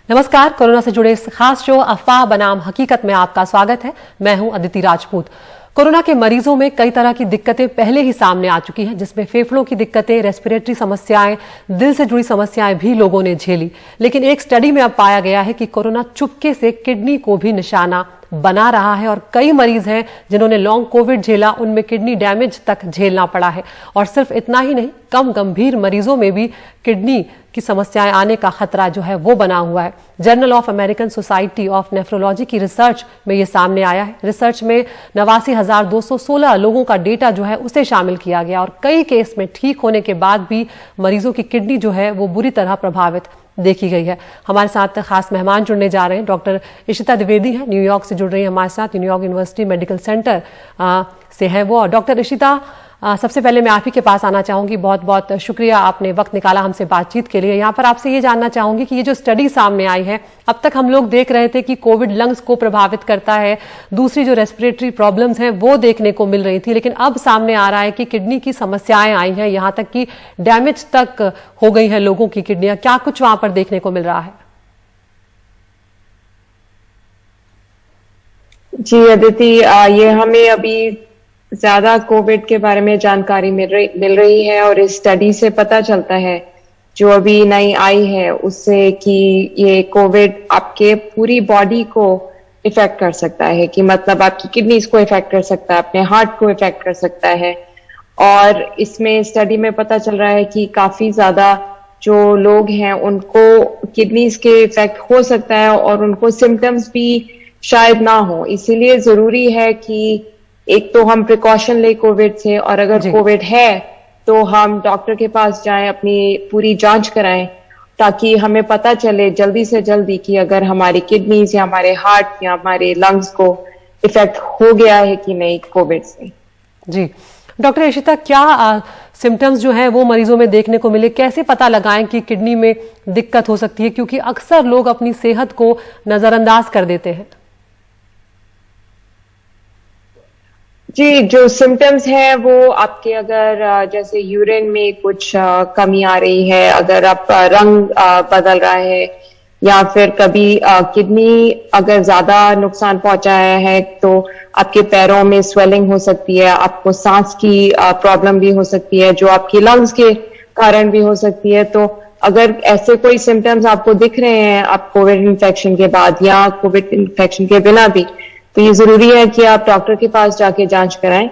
नमस्कार। कोरोना से जुड़े इस खास शो अफवाह बनाम हकीकत में आपका स्वागत है। मैं हूं अदिति राजपूत। कोरोना के मरीजों में कई तरह की दिक्कतें पहले ही सामने आ चुकी हैं, जिसमें फेफड़ों की दिक्कतें, रेस्पिरेटरी समस्याएं, दिल से जुड़ी समस्याएं भी लोगों ने झेली। लेकिन एक स्टडी में अब पाया गया है कि कोरोना चुपके से किडनी को भी निशाना बना रहा है और कई मरीज हैं जिन्होंने लॉन्ग कोविड झेला, उनमें किडनी डैमेज तक झेलना पड़ा है। और सिर्फ इतना ही नहीं, कम गंभीर मरीजों में भी किडनी की समस्याएं आने का खतरा जो है वो बना हुआ है। Journal of American society of nephrology की रिसर्च में ये सामने आया है। रिसर्च में 89,216 लोगों का डेटा जो है उसे शामिल किया गया और कई केस में ठीक होने के बाद भी मरीजों की किडनी जो है वो बुरी तरह प्रभावित देखी गई है। हमारे साथ खास मेहमान जुड़ने जा रहे हैं। डॉक्टर इशिता द्विवेदी हैं, न्यूयॉर्क से जुड़ रही हैं हमारे साथ। न्यूयॉर्क यूनिवर्सिटी मेडिकल सेंटर से है वो। डॉक्टर इशिता, सबसे पहले मैं आप ही के पास आना चाहूंगी। बहुत बहुत शुक्रिया, आपने वक्त निकाला हमसे बातचीत के लिए। यहाँ पर आपसे ये जानना चाहूंगी कि ये जो स्टडी सामने आई है, अब तक हम लोग देख रहे थे कि कोविड लंग्स को प्रभावित करता है, दूसरी जो रेस्पिरेटरी प्रॉब्लम्स हैं वो देखने को मिल रही थी, लेकिन अब सामने आ रहा है कि किडनी की समस्याएं आई हैं, यहाँ तक कि डैमेज तक हो गई है लोगों की किडनियां। क्या कुछ वहां पर देखने को मिल रहा है? जी अदिति, ये हमें अभी ज्यादा कोविड के बारे में जानकारी मिल रही है और इस स्टडी से पता चलता है जो अभी नई आई है उससे कि ये कोविड आपके पूरी बॉडी को इफेक्ट कर सकता है, कि मतलब आपकी किडनीज को इफेक्ट कर सकता है, अपने हार्ट को इफेक्ट कर सकता है। और इसमें स्टडी में पता चल रहा है कि काफी ज्यादा जो लोग हैं उनको किडनीज के इफेक्ट हो सकता है और उनको सिम्टम्स भी शायद ना हो। इसीलिए जरूरी है कि एक तो हम प्रिकॉशन ले कोविड से, और अगर कोविड है तो हम डॉक्टर के पास जाएं, अपनी पूरी जांच कराएं, ताकि हमें पता चले जल्दी से जल्दी कि अगर हमारी किडनीज या हमारे हार्ट या हमारे लंग्स को इफेक्ट हो गया है कि नहीं कोविड से। जी डॉक्टर इशिता, क्या सिम्टम्स जो हैं वो मरीजों में देखने को मिले? कैसे पता लगाएं कि किडनी में दिक्कत हो सकती है, क्योंकि अक्सर लोग अपनी सेहत को नजरअंदाज कर देते हैं। जी, जो सिम्टम्स हैं वो आपके अगर जैसे यूरिन में कुछ कमी आ रही है, अगर आप रंग बदल रहा है, या फिर कभी किडनी अगर ज्यादा नुकसान पहुंचाया है तो आपके पैरों में स्वेलिंग हो सकती है, आपको सांस की प्रॉब्लम भी हो सकती है जो आपकी लंग्स के कारण भी हो सकती है। तो अगर ऐसे कोई सिम्टम्स आपको दिख रहे हैं आप कोविड इन्फेक्शन के बाद या कोविड इन्फेक्शन के बिना भी, तो ये जरूरी है कि आप डॉक्टर के पास जाके जांच कराएं।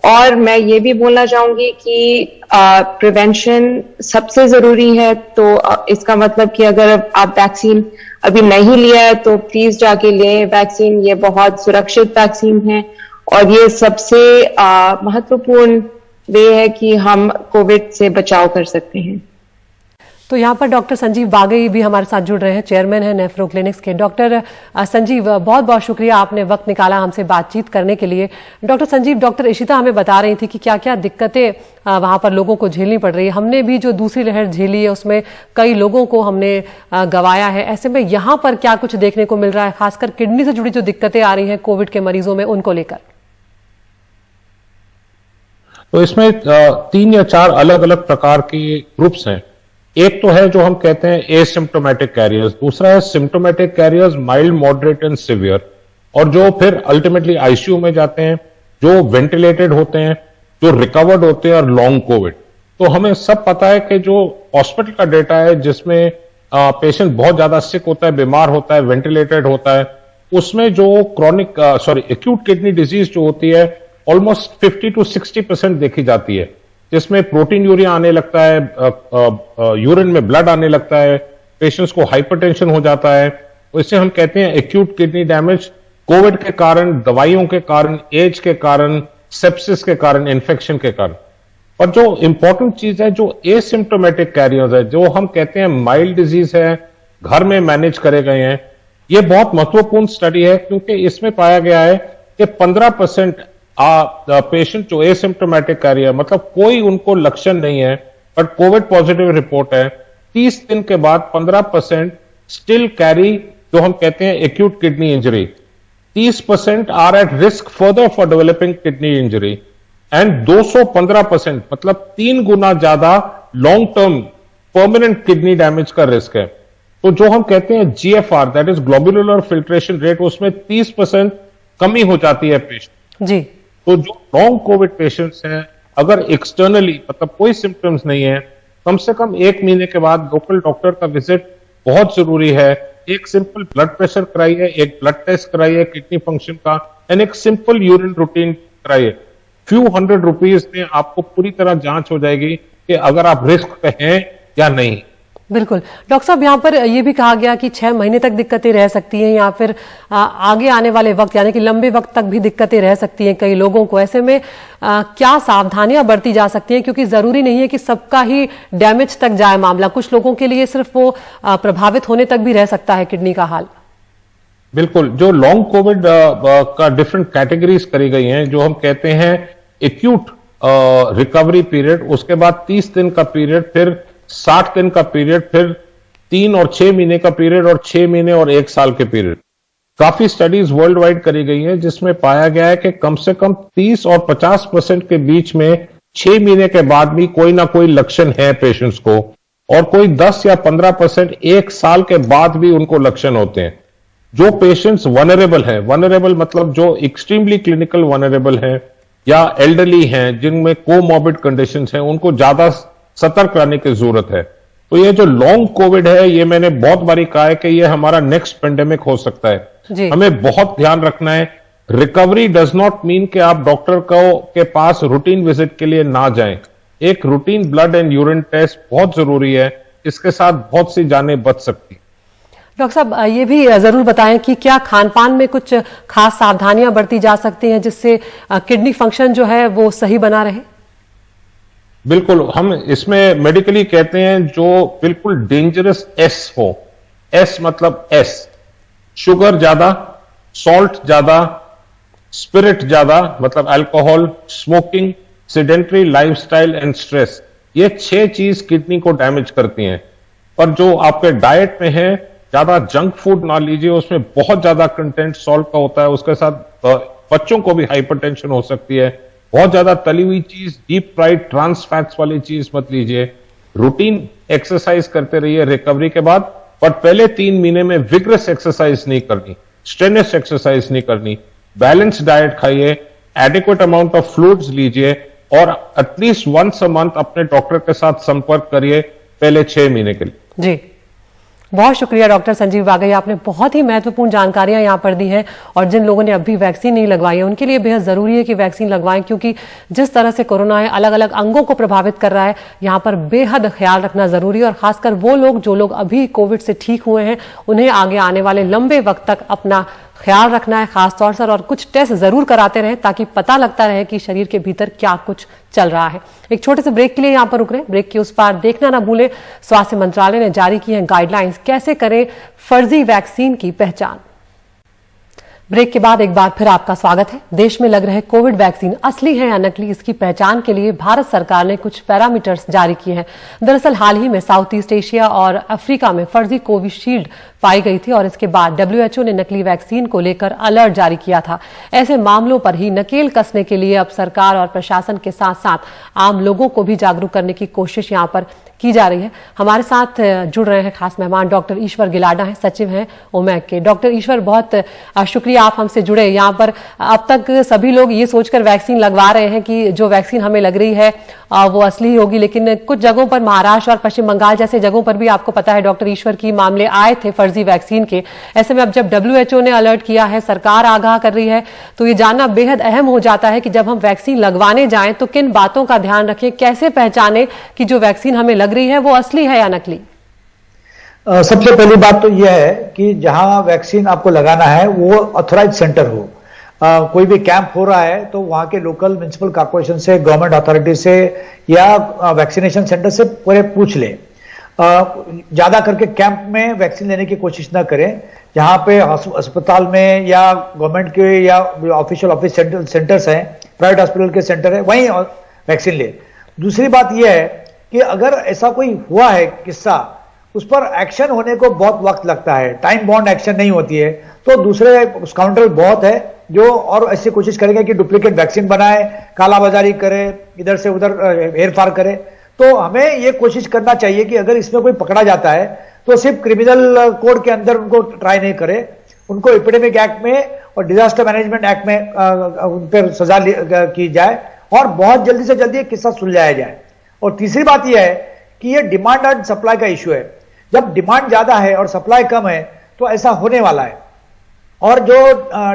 और मैं ये भी बोलना चाहूंगी कि प्रिवेंशन सबसे जरूरी है। तो इसका मतलब कि अगर आप वैक्सीन अभी नहीं लिया है तो प्लीज जाके लें वैक्सीन। ये बहुत सुरक्षित वैक्सीन है और ये सबसे महत्वपूर्ण वे है कि हम कोविड से बचाव कर सकते हैं। तो यहाँ पर डॉक्टर संजीव बागई भी हमारे साथ जुड़ रहे हैं, चेयरमैन हैं नेफ्रो क्लिनिक्स के। डॉक्टर संजीव, बहुत बहुत शुक्रिया, आपने वक्त निकाला हमसे बातचीत करने के लिए। डॉक्टर संजीव, डॉक्टर इशिता हमें बता रही थी कि क्या क्या दिक्कतें वहां पर लोगों को झेलनी पड़ रही है। हमने भी जो दूसरी लहर झेली है उसमें कई लोगों को हमने गंवाया है। ऐसे में यहाँ पर क्या कुछ देखने को मिल रहा है, खासकर किडनी से जुड़ी जो दिक्कतें आ रही हैं कोविड के मरीजों में, उनको लेकर? तो इसमें 3 या 4 अलग अलग प्रकार के ग्रुप्स हैं। एक तो है जो हम कहते हैं एसिम्प्टोमेटिक कैरियर्स, दूसरा है symptomatic carriers, mild, moderate and severe, और जो फिर अल्टीमेटली आईसीयू में जाते हैं, जो वेंटिलेटेड होते हैं, जो रिकवर्ड होते हैं, और लॉन्ग कोविड। तो हमें सब पता है कि जो हॉस्पिटल का डेटा है जिसमें पेशेंट बहुत ज्यादा सिक होता है, बीमार होता है, वेंटिलेटेड होता है, उसमें जो एक्यूट किडनी डिजीज जो होती है ऑलमोस्ट 50 to 60% देखी जाती है, जिसमें प्रोटीन यूरिया आने लगता है, यूरिन में ब्लड आने लगता है, पेशेंट्स को हाइपरटेंशन हो जाता है। तो इसे हम कहते हैं एक्यूट किडनी डैमेज, कोविड के कारण, दवाइयों के कारण, एज के कारण, सेप्सिस के कारण, इन्फेक्शन के कारण। और जो इंपॉर्टेंट चीज है, जो एसिम्प्टोमेटिक कैरियर्स है, जो हम कहते हैं माइल्ड डिजीज है, घर में मैनेज करे गए हैं, ये बहुत महत्वपूर्ण स्टडी है, क्योंकि इसमें पाया गया है कि 15% पेशेंट जो एसिम्प्टोमेटिक कैरियर, मतलब कोई उनको लक्षण नहीं है बट कोविड पॉजिटिव रिपोर्ट है, 30 दिन के बाद 15% स्टिल कैरी जो हम कहते हैं acute kidney injury. 30% are at risk further for developing kidney injury, and 215% मतलब 3 गुना ज्यादा long term permanent kidney damage का रिस्क है। तो जो हम कहते हैं GFR, that is globular filtration rate, उसमें 30% कमी हो जाती है पेशेंट जी। तो जो लॉन्ग कोविड पेशेंट्स हैं, अगर एक्सटर्नली मतलब कोई सिम्टम्स नहीं है, कम से कम 1 महीने के बाद लोकल डॉक्टर का विजिट बहुत जरूरी है। एक सिंपल ब्लड प्रेशर कराइए, एक ब्लड टेस्ट कराइए किडनी फंक्शन का, एंड एक सिंपल यूरिन रूटीन कराइए। फ्यू ₹100 में आपको पूरी तरह जांच हो जाएगी कि अगर आप रिस्क पे हैं या नहीं। बिल्कुल डॉक्टर साहब, यहाँ पर ये भी कहा गया कि 6 महीने तक दिक्कतें रह सकती हैं या फिर आगे आने वाले वक्त यानी कि लंबे वक्त तक भी दिक्कतें रह सकती हैं कई लोगों को। ऐसे में क्या सावधानियां बरती जा सकती हैं, क्योंकि जरूरी नहीं है कि सबका ही डैमेज तक जाए मामला, कुछ लोगों के लिए सिर्फ वो प्रभावित होने तक भी रह सकता है किडनी का हाल। बिल्कुल, जो लॉन्ग कोविड का डिफरेंट कैटेगरीज करी गई हैं, जो हम कहते हैं एक्यूट रिकवरी पीरियड, उसके बाद 30 दिन का पीरियड, फिर 60 दिन का पीरियड, फिर 3 और 6 महीने का पीरियड, और 6 महीने और 1 साल के पीरियड। काफी स्टडीज वर्ल्ड वाइड करी गई हैं जिसमें पाया गया है कि कम से कम 30 और 50% के बीच में 6 महीने के बाद भी कोई ना कोई लक्षण है पेशेंट्स को, और कोई 10 या 15% 1 साल के बाद भी उनको लक्षण होते हैं। जो पेशेंट्स वनरेबल हैं, वनरेबल मतलब जो एक्सट्रीमली क्लिनिकल वनरेबल हैं या एल्डरली हैं, जिनमें कोमॉर्बिड कंडीशंस हैं, उनको ज्यादा सतर्क रहने की जरूरत है। तो ये जो लॉन्ग कोविड है, ये मैंने बहुत बारी कहा है कि ये हमारा नेक्स्ट पेंडेमिक हो सकता है। हमें बहुत ध्यान रखना है। रिकवरी डज नॉट मीन कि आप डॉक्टर के पास रूटीन विजिट के लिए ना जाएं। एक routine blood and urine test बहुत जरूरी है, इसके साथ बहुत सी जानें बच सकती। डॉक्टर साहब, ये भी जरूर बताएं कि क्या खान पान में कुछ खास सावधानियां बरती जा सकती हैं जिससे किडनी फंक्शन जो है वो सही बना रहे? बिल्कुल, हम इसमें मेडिकली कहते हैं जो बिल्कुल डेंजरस एस हो। एस मतलब एस, शुगर ज्यादा, सॉल्ट ज्यादा, स्पिरिट ज्यादा मतलब alcohol, smoking, sedentary lifestyle and stress, ये 6 चीज किडनी को डैमेज करती हैं। पर जो आपके डाइट में है, ज्यादा जंक फूड ना लीजिए, उसमें बहुत ज्यादा कंटेंट सॉल्ट का होता है, उसके साथ बच्चों को भी हाइपरटेंशन हो सकती है। बहुत ज्यादा तली हुई चीज, डीप फ्राइड ट्रांस फैट्स वाली चीज मत लीजिए। रूटीन एक्सरसाइज करते रहिए रिकवरी के बाद, पर पहले 3 महीने में विग्रस एक्सरसाइज नहीं करनी, स्ट्रेनस एक्सरसाइज नहीं करनी। बैलेंस डाइट खाइए, एडिक्वेट अमाउंट ऑफ फ्लूइड्स लीजिए, और एटलीस्ट वंस अ मंथ अपने डॉक्टर के साथ संपर्क करिए पहले 6 महीने के लिए। जी, बहुत शुक्रिया डॉक्टर संजीव वागई, आपने बहुत ही महत्वपूर्ण जानकारियां यहां पर दी हैं। और जिन लोगों ने अभी वैक्सीन नहीं लगवाई है उनके लिए बेहद जरूरी है कि वैक्सीन लगवाएं, क्योंकि जिस तरह से कोरोना है अलग अलग अंगों को प्रभावित कर रहा है, यहां पर बेहद ख्याल रखना जरूरी है। और खासकर वो लोग जो लोग अभी कोविड से ठीक हुए हैं, उन्हें आगे आने वाले लंबे वक्त तक अपना ख्याल रखना है खासतौर से, और कुछ टेस्ट जरूर कराते रहें ताकि पता लगता रहे कि शरीर के भीतर क्या कुछ चल रहा है। एक छोटे से ब्रेक के लिए यहां पर रुक रहे हैं, ब्रेक के उस पार देखना ना भूलें, स्वास्थ्य मंत्रालय ने जारी की है गाइडलाइंस, कैसे करें फर्जी वैक्सीन की पहचान। ब्रेक के बाद एक बार फिर आपका स्वागत है। देश में लग रहे कोविड वैक्सीन असली है या नकली, इसकी पहचान के लिए भारत सरकार ने कुछ पैरामीटर्स जारी किए हैं। दरअसल हाल ही में साउथ ईस्ट एशिया और अफ्रीका में फर्जी कोविशील्ड पाई गई थी और इसके बाद WHO ने नकली वैक्सीन को लेकर अलर्ट जारी किया था। ऐसे मामलों पर ही नकेल कसने के लिए अब सरकार और प्रशासन के साथ साथ आम लोगों को भी जागरूक करने की कोशिश यहां पर की जा रही है। हमारे साथ जुड़ रहे हैं खास मेहमान, डॉक्टर ईश्वर गिलाडा हैं, सचिव हैं ओमैक के। डॉक्टर ईश्वर, बहुत शुक्रिया आप हमसे जुड़े। यहाँ पर अब तक सभी लोग ये सोचकर वैक्सीन लगवा रहे हैं कि जो वैक्सीन हमें लग रही है वो असली होगी, लेकिन कुछ जगहों पर महाराष्ट्र और पश्चिम बंगाल जैसे जगहों पर भी आपको पता है डॉक्टर ईश्वर की मामले आए थे फर्जी वैक्सीन के। ऐसे में अब जब WHO ने अलर्ट किया है, सरकार आगाह कर रही है, तो ये जानना बेहद अहम हो जाता है कि जब हम वैक्सीन लगवाने जाएं तो किन बातों का ध्यान रखें, कैसे पहचाने कि जो वैक्सीन हमें लग रही है वो असली है या नकली। सबसे पहली बात तो यह है कि जहां वैक्सीन आपको लगाना है वो ऑथराइज सेंटर हो। कोई भी कैंप हो रहा है तो वहां के लोकल म्युनिसिपल कॉर्पोरेशन से, गवर्नमेंट अथॉरिटी से या वैक्सीनेशन सेंटर से पूरे पूछ लें। ज्यादा करके कैंप में वैक्सीन लेने की कोशिश ना करें। जहां पे अस्पताल में या गवर्नमेंट के या ऑफिशियल ऑफिस सेंटर्स हैं, प्राइवेट हॉस्पिटल के सेंटर है, वहीं वैक्सीन ले। दूसरी बात यह है कि अगर ऐसा कोई हुआ है किस्सा, उस पर एक्शन होने को बहुत वक्त लगता है, टाइम बाउंड एक्शन नहीं होती है, तो दूसरे स्काउंडरल बहुत है जो और ऐसी कोशिश करेंगे कि डुप्लीकेट वैक्सीन बनाए, कालाबाजारी करे, इधर से उधर हेरफार करे। तो हमें ये कोशिश करना चाहिए कि अगर इसमें कोई पकड़ा जाता है तो सिर्फ क्रिमिनल कोड के अंदर उनको ट्राई नहीं करे, उनको एपिडेमिक एक्ट में और डिजास्टर मैनेजमेंट एक्ट में उन पर सजा की जाए और बहुत जल्दी से जल्दी किस्सा सुलझाया जाए। और तीसरी बात यह है कि ये डिमांड एंड सप्लाई का इश्यू है। जब डिमांड ज्यादा है और सप्लाई कम है तो ऐसा होने वाला है। और जो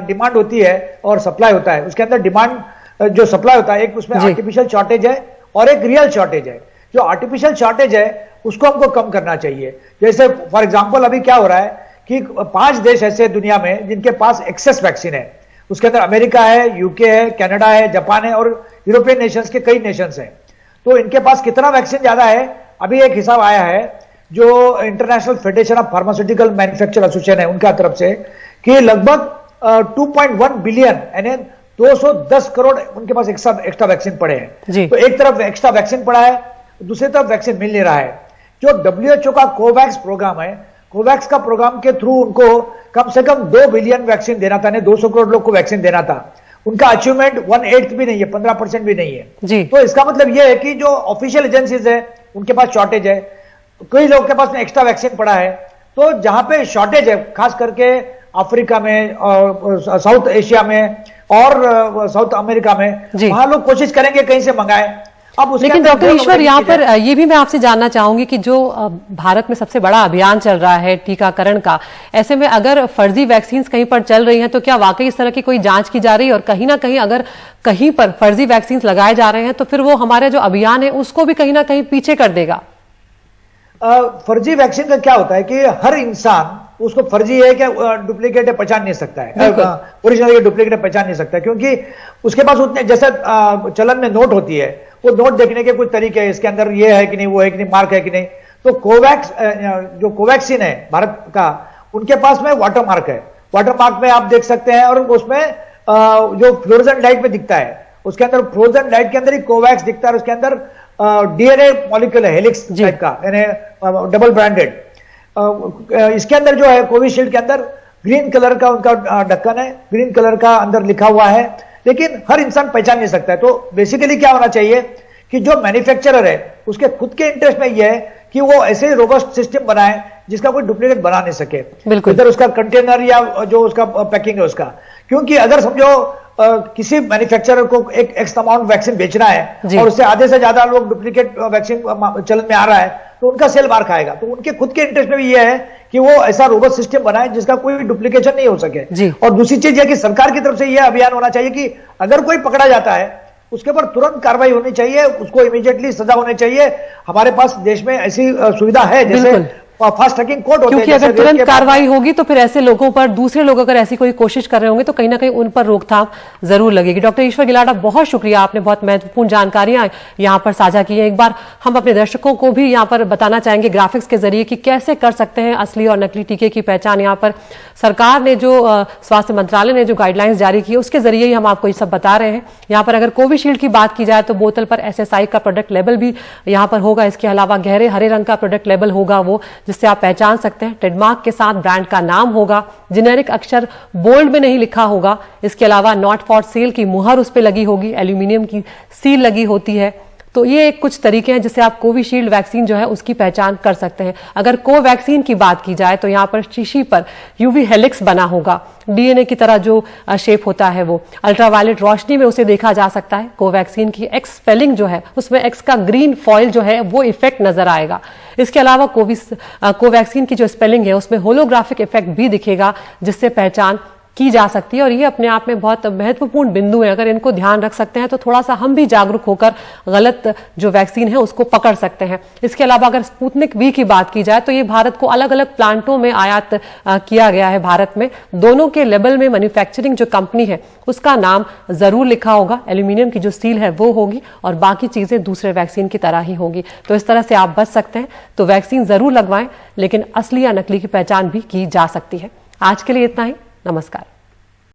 डिमांड होती है और सप्लाई होता है, उसके अंदर डिमांड जो सप्लाई होता है, एक उसमें आर्टिफिशियल शॉर्टेज है और एक रियल शॉर्टेज है। जो आर्टिफिशियल शॉर्टेज है उसको हमको कम करना चाहिए। जैसे फॉर एग्जांपल अभी क्या हो रहा है कि 5 देश ऐसे दुनिया में जिनके पास एक्सेस वैक्सीन है। उसके अंदर अमेरिका है, यूके है, कनाडा है, जापान है और यूरोपियन नेशंस के कई नेशंस हैं। तो इनके पास कितना वैक्सीन ज्यादा है, अभी एक हिसाब आया है जो international federation of pharmaceutical manufacture association है उनका तरफ से, कि लगभग 2.1 बिलियन यानी 210 करोड़ उनके पास एक्स्ट्रा वैक्सीन पड़े हैं। तो एक तरफ एक्स्ट्रा वैक्सीन पड़ा है, दूसरी तरफ वैक्सीन मिल नहीं रहा है। जो WHO का कोवैक्स प्रोग्राम है, कोवैक्स का प्रोग्राम के थ्रू उनको कम से कम 2 बिलियन वैक्सीन देना था, 200 करोड़ लोग को वैक्सीन देना था। उनका अचीवमेंट 1/8 भी नहीं है, 15% भी नहीं है जी। तो इसका मतलब यह है कि जो ऑफिशियल एजेंसीज है उनके पास शॉर्टेज है, कई लोगों के पास में एक्स्ट्रा वैक्सीन पड़ा है। तो जहां पे शॉर्टेज है, खास करके अफ्रीका में और साउथ एशिया में और साउथ अमेरिका में, वहां लोग कोशिश करेंगे कहीं से मंगाए। अब लेकिन डॉक्टर ईश्वर, यहाँ पर ये भी मैं आपसे जानना चाहूंगी कि जो भारत में सबसे बड़ा अभियान चल रहा है टीकाकरण का, ऐसे में अगर फर्जी वैक्सीन कहीं पर चल रही हैं तो क्या वाकई इस तरह की कोई जांच की जा रही है? और कहीं ना कहीं अगर कहीं पर फर्जी वैक्सीन लगाए जा रहे हैं तो फिर वो हमारे जो अभियान है उसको भी कहीं ना कहीं पीछे कर देगा। फर्जी वैक्सीन का क्या होता है कि हर इंसान उसको फर्जी है क्या डुप्लीकेट है पहचान नहीं सकता है, ओरिजिनल डुप्लीकेट है पहचान नहीं सकता, क्योंकि उसके पास उतने जैसे चलन में नोट होती है, वो नोट देखने के कुछ तरीके हैं, इसके अंदर ये है कि नहीं, वो है कि नहीं, मार्क है कि नहीं। तो कोवैक्स जो कोवैक्सीन है भारत का, उनके पास में वाटर मार्क है। वाटर मार्क में आप देख सकते हैं और उसमें जो फ्लोरोसेंट लाइट में दिखता है, उसके अंदर फ्लोरोसेंट लाइट के अंदर ही कोवैक्स दिखता है। उसके अंदर डीएनए मॉलिक्यूल है हेलिक्स टाइप का, यानी डबल ब्रांडेड। इसके अंदर जो है कोविशील्ड के अंदर ग्रीन कलर का उनका ढक्कन है, ग्रीन कलर का अंदर लिखा हुआ है, लेकिन हर इंसान पहचान नहीं सकता है। तो बेसिकली क्या होना चाहिए कि जो मैन्युफैक्चरर है उसके खुद के इंटरेस्ट में यह है कि वो ऐसे ही रोबस्ट सिस्टम बनाए जिसका कोई डुप्लीकेट बना नहीं सके, इधर उसका कंटेनर या जो उसका पैकिंग है उसका। क्योंकि अगर समझो किसी मैन्युफैक्चरर को एक एक्स अमाउंट वैक्सीन बेचना है और उससे आधे से ज्यादा लोग डुप्लीकेट वैक्सीन चलन में आ रहा है तो उनका सेल मार खाएगा। तो उनके खुद के इंटरेस्ट में भी यह है कि वो ऐसा रोबस्ट सिस्टम बनाए जिसका कोई डुप्लीकेशन नहीं हो सके। और दूसरी चीज है कि सरकार की तरफ से यह अभियान होना चाहिए कि अगर कोई पकड़ा जाता है उसके ऊपर तुरंत कार्रवाई होनी चाहिए, उसको इमीडिएटली सजा होनी चाहिए। हमारे पास देश में ऐसी सुविधा है जैसे फास्ट ट्रैकिंग कोर्ट होते हैं, क्योंकि अगर तुरंत कार्रवाई होगी तो फिर ऐसे लोगों पर, दूसरे लोग अगर ऐसी कोई कोशिश कर रहे होंगे तो कहीं ना कहीं उन पर रोकथाम जरूर लगेगी। डॉक्टर ईश्वर गिलाडा, बहुत शुक्रिया, आपने बहुत महत्वपूर्ण जानकारियां यहाँ पर साझा की हैं। एक बार हम अपने दर्शकों को भी यहाँ पर बताना चाहेंगे ग्राफिक्स के जरिए कि कैसे कर सकते हैं असली और नकली टीके की पहचान। यहाँ पर सरकार ने जो स्वास्थ्य मंत्रालय ने जो गाइडलाइंस जारी की उसके जरिए ही हम आपको ये सब बता रहे हैं। यहाँ पर अगर कोविशील्ड की बात की जाए तो बोतल पर SSI का प्रोडक्ट लेबल भी यहाँ पर होगा। इसके अलावा गहरे हरे रंग का प्रोडक्ट लेबल होगा वो, जिससे आप पहचान सकते हैं। ट्रेडमार्क के साथ ब्रांड का नाम होगा, जेनेरिक अक्षर बोल्ड में नहीं लिखा होगा। इसके अलावा नॉट फॉर सेल की मुहर उस पर लगी होगी, एल्यूमिनियम की सील लगी होती है। तो ये कुछ तरीके हैं जिससे आप कोविशील्ड वैक्सीन जो है उसकी पहचान कर सकते हैं। अगर कोवैक्सीन की बात की जाए तो यहाँ पर शीशी पर यूवी हेलिक्स बना होगा, डीएनए की तरह जो शेप होता है वो, अल्ट्रावायलेट रोशनी में उसे देखा जा सकता है। कोवैक्सीन की एक्स स्पेलिंग जो है उसमें एक्स का ग्रीन फॉइल जो है वो इफेक्ट नजर आएगा। इसके अलावा कोवैक्सीन की जो स्पेलिंग है उसमें होलोग्राफिक इफेक्ट भी दिखेगा जिससे पहचान की जा सकती है। और ये अपने आप में बहुत महत्वपूर्ण बिंदु है, अगर इनको ध्यान रख सकते हैं तो थोड़ा सा हम भी जागरूक होकर गलत जो वैक्सीन है उसको पकड़ सकते हैं। इसके अलावा अगर स्पुतनिक वी की बात की जाए तो ये भारत को अलग अलग प्लांटों में आयात किया गया है। भारत में दोनों के लेबल में मैन्युफैक्चरिंग जो कंपनी है उसका नाम जरूर लिखा होगा, एल्यूमिनियम की जो सील है वो होगी और बाकी चीजें दूसरे वैक्सीन की तरह ही होगी। तो इस तरह से आप बच सकते हैं। तो वैक्सीन जरूर लगवाएं, लेकिन असली या नकली की पहचान भी की जा सकती है। आज के लिए इतना ही, नमस्कार।